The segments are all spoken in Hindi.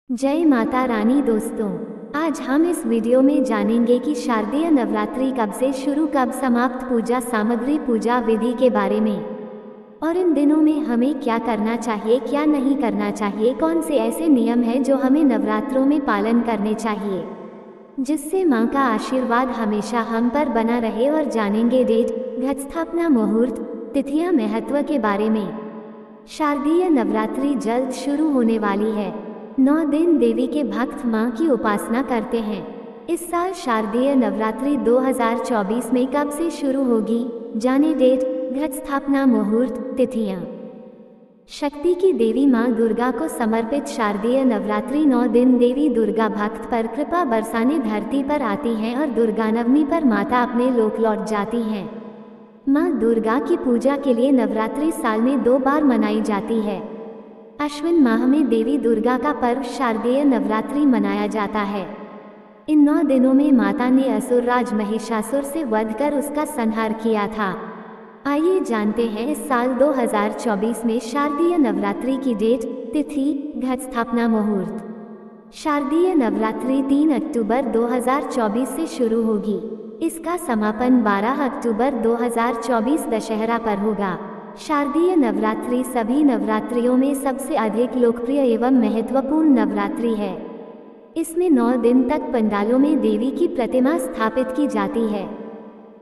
जय माता रानी दोस्तों, आज हम इस वीडियो में जानेंगे कि शारदीय नवरात्रि कब से शुरू कब समाप्त, पूजा सामग्री पूजा विधि के बारे में, और इन दिनों में हमें क्या करना चाहिए क्या नहीं करना चाहिए, कौन से ऐसे नियम हैं जो हमें नवरात्रों में पालन करने चाहिए जिससे मां का आशीर्वाद हमेशा हम पर बना रहे। और जानेंगे डेट, घट स्थापना, मुहूर्त, तिथियां, महत्व के बारे में। शारदीय नवरात्रि जल्द शुरू होने वाली है। 9 दिन देवी के भक्त मां की उपासना करते हैं। इस साल शारदीय नवरात्रि 2024 में कब से शुरू होगी, जाने डेट, घट स्थापना, मुहूर्त, तिथियां। शक्ति की देवी मां दुर्गा को समर्पित शारदीय नवरात्रि 9 दिन देवी दुर्गा भक्त पर कृपा बरसाने धरती पर आती हैं और दुर्गानवमी पर माता अपने लोक लौट जाती हैं। मां दुर्गा की पूजा के लिए नवरात्रि साल में 2 बार मनाई जाती है। अश्विन माह में देवी दुर्गा का पर्व शारदीय नवरात्रि मनाया जाता है। इन 9 दिनों में माता ने असुर राज महिषासुर से वध कर उसका संहार किया था। आइए जानते हैं इस साल 2024 में शारदीय नवरात्रि की डेट, तिथि, घट स्थापना, मुहूर्त। शारदीय नवरात्रि 3 अक्टूबर 2024 से शुरू होगी। इसका समापन 12 अक्टूबर 2024 दशहरा पर होगा। शारदीय नवरात्रि सभी नवरात्रियों में सबसे अधिक लोकप्रिय एवं महत्वपूर्ण नवरात्रि है। इसमें 9 दिन तक पंडालों में देवी की प्रतिमा स्थापित की जाती है।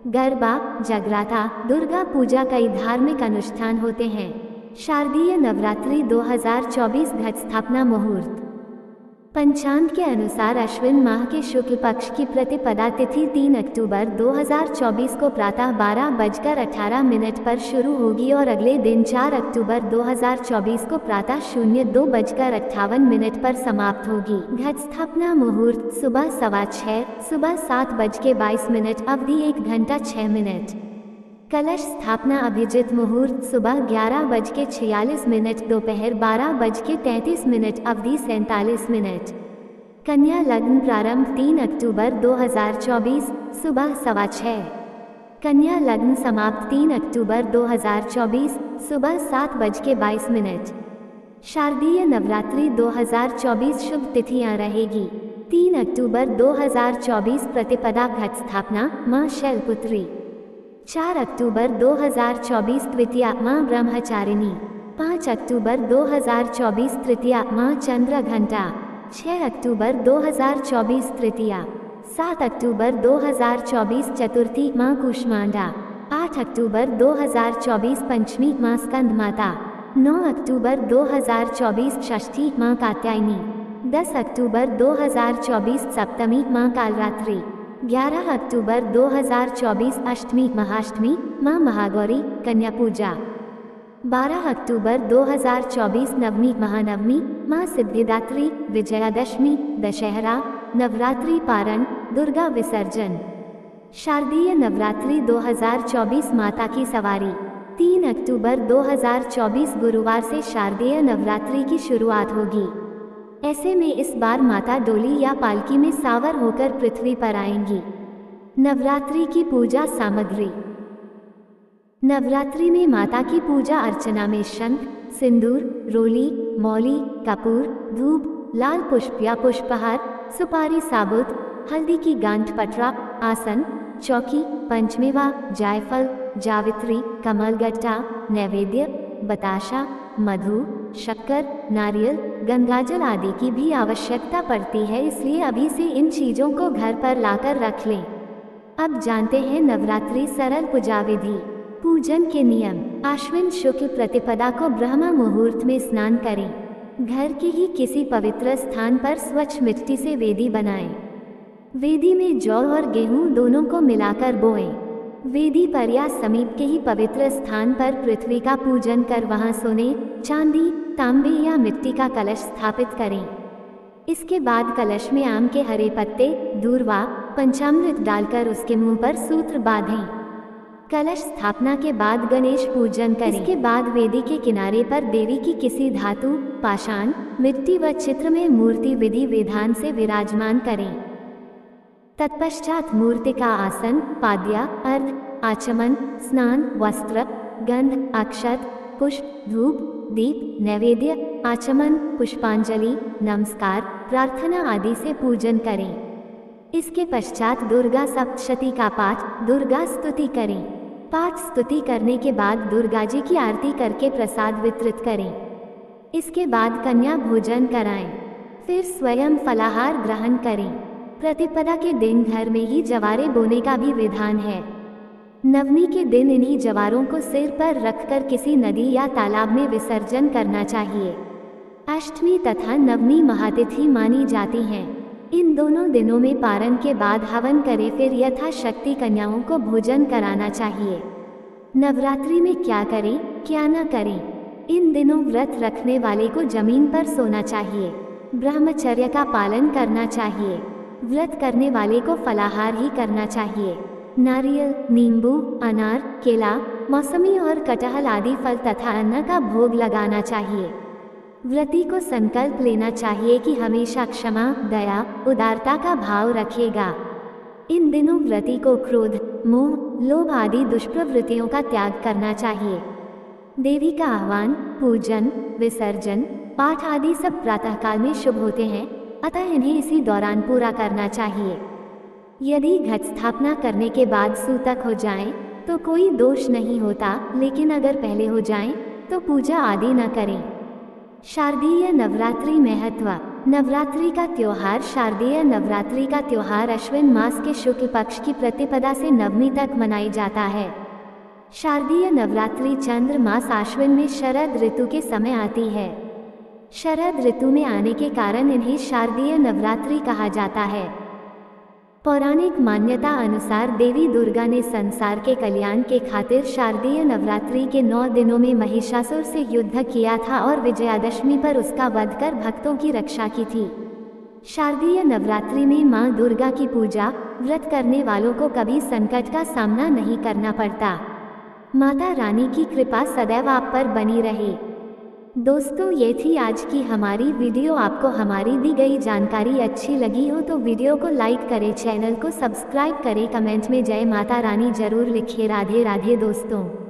गरबा, जगराता, दुर्गा पूजा, कई धार्मिक अनुष्ठान होते हैं। शारदीय नवरात्रि 2024 घट स्थापना, मुहूर्त। पंचांग के अनुसार अश्विन माह के शुक्ल पक्ष की प्रतिपदा तिथि 3 अक्टूबर 2024 को प्रातः 12:18 पर शुरू होगी और अगले दिन 4 अक्टूबर 2024 को प्रातः 02:58 पर समाप्त होगी। घट स्थापना मुहूर्त सुबह 6:15, सुबह 7:22, अवधि 1 घंटा 6 मिनट। कलश स्थापना अभिजित मुहूर्त सुबह 11:46, दोपहर 12:33, अवधि 47 मिनट। कन्या लग्न प्रारंभ 3 अक्टूबर 2024 सुबह 6:15। कन्या लग्न समाप्त 3 अक्टूबर 2024 सुबह 7:22। शारदीय नवरात्रि 2024 शुभ तिथियां रहेगी। 3 अक्टूबर 2024 प्रतिपदा घट स्थापना, मां शैलपुत्री। 4 अक्टूबर 2024 तृतीया, मां ब्रह्मचारिणी। 5 अक्टूबर 2024 तृतीया, मां चंद्रघंटा। 6 अक्टूबर 2024 तृतीया। 7 अक्टूबर 2024 चतुर्थी, मां कूष्मांडा। 8 अक्टूबर 2024 पंचमी, मां स्कंद माता। 9 अक्टूबर 2024 षष्ठी, मां कात्यायनी। 10 अक्टूबर 2024 सप्तमी, मां कालरात्रि। 11 अक्टूबर 2024 अष्टमी, महाअष्टमी, मां महागौरी, कन्या पूजा। 12 अक्टूबर 2024 नवमी, महानवमी, मां सिद्धिदात्री, विजयादशमी, दशहरा, नवरात्रि पारण, दुर्गा विसर्जन। शारदीय नवरात्रि 2024 माता की सवारी। 3 अक्टूबर 2024 गुरुवार से शारदीय नवरात्रि की शुरुआत होगी। ऐसे में इस बार माता डोली या पालकी में सावर होकर पृथ्वी पर आएंगी। नवरात्रि की पूजा सामग्री। नवरात्रि में माता की पूजा अर्चना में शंख, सिंदूर, रोली, मौली, कपूर, धूप, लाल पुष्प या पुष्पहार, सुपारी साबुत, हल्दी की गांठ, पटरा, आसन, चौकी, पंचमेवा, जायफल, जावित्री, कमलगट्टा, नैवेद्य, बताशा, मधु, शक्कर, नारियल, गंगाजल आदि की भी आवश्यकता पड़ती है, इसलिए अभी से इन चीजों को घर पर लाकर रख लें। अब जानते हैं नवरात्रि सरल पूजा विधि। पूजन के नियम। आश्विन शुक्ल प्रतिपदा को ब्रह्म मुहूर्त में स्नान करें। घर के ही किसी पवित्र स्थान पर स्वच्छ मिट्टी से वेदी बनाएं। वेदी में जौ और गेहूं दोनों को मिलाकर बोएं। वेदी पर या समीप के ही पवित्र स्थान पर पृथ्वी का पूजन कर वहां सोने, चांदी, तांबे या मिट्टी का कलश स्थापित करें। इसके बाद कलश में आम के हरे पत्ते, दूर्वा, पंचामृत डालकर उसके मुंह पर सूत्र बांधें। कलश स्थापना के बाद गणेश पूजन करें। इसके बाद वेदी के किनारे पर देवी की किसी धातु, पाषाण, मिट्टी व चित्र में मूर्ति विधि विधान से विराजमान करें। तत्पश्चात मूर्ति का आसन, पाद्या, अर्घ, आचमन, स्नान, वस्त्र, गंध, अक्षत, पुष्प, धूप, दीप, नैवेद्य, आचमन, पुष्पांजलि, नमस्कार, प्रार्थना आदि से पूजन करें। इसके पश्चात दुर्गा सप्तशती का पाठ, दुर्गा स्तुति करें। पाठ स्तुति करने के बाद दुर्गा जी की आरती करके प्रसाद वितरित करें। इसके बाद कन्या भोजन कराएं। फिर स्वयं फलाहार ग्रहण करें। प्रतिपदा के दिन घर में ही जवारे बोने का भी विधान है। नवमी के दिन इन्हीं जवारों को सिर पर रखकर किसी नदी या तालाब में विसर्जन करना चाहिए। अष्टमी तथा नवमी महातिथि मानी जाती हैं। इन दोनों दिनों में पारण के बाद हवन करें, फिर यथाशक्ति कन्याओं को भोजन कराना चाहिए। नवरात्रि में क्या करें, क्या न करें। इन दिनों व्रत रखने वाले को जमीन पर सोना चाहिए। ब्रह्मचर्य का पालन करना चाहिए। व्रत करने वाले को फलाहार ही करना चाहिए। नारियल, नींबू, अनार, केला, मौसमी और कटहल आदि फल तथा अन्न का भोग लगाना चाहिए। व्रती को संकल्प लेना चाहिए कि हमेशा क्षमा, दया, उदारता का भाव रखेगा। इन दिनों व्रती को क्रोध, मोह, लोभ आदि दुष्प्रवृत्तियों का त्याग करना चाहिए। देवी का आह्वान, पूजन, विसर्जन, पाठ आदि सब प्रातःकाल में शुभ होते हैं, अतः इन्हें इसी दौरान पूरा करना चाहिए। यदि घट स्थापना करने के बाद सूतक हो जाएं, तो कोई दोष नहीं होता, लेकिन अगर पहले हो जाएं, तो पूजा आदि न करें। शारदीय नवरात्रि महत्व। नवरात्रि का त्योहार शारदीय नवरात्रि का त्योहार अश्विन मास के शुक्ल पक्ष की प्रतिपदा से नवमी तक मनाई जाता है। शारदीय नवरात्रि चंद्र मास आश्विन में शरद ऋतु के समय आती है। शरद ऋतु में आने के कारण इन्हें शारदीय नवरात्रि कहा जाता है। पौराणिक मान्यता अनुसार देवी दुर्गा ने संसार के कल्याण के खातिर शारदीय नवरात्रि के 9 दिनों में महिषासुर से युद्ध किया था और विजयादशमी पर उसका वध कर भक्तों की रक्षा की थी। शारदीय नवरात्रि में मां दुर्गा की पूजा, व्रत करने वालों को कभी संकट का सामना नहीं करना पड़ता। माता रानी की कृपा सदैव आप पर बनी रहे। दोस्तों, ये थी आज की हमारी वीडियो। आपको हमारी दी गई जानकारी अच्छी लगी हो तो वीडियो को लाइक करें, चैनल को सब्सक्राइब करें, कमेंट में जय माता रानी जरूर लिखिए। राधे राधे दोस्तों।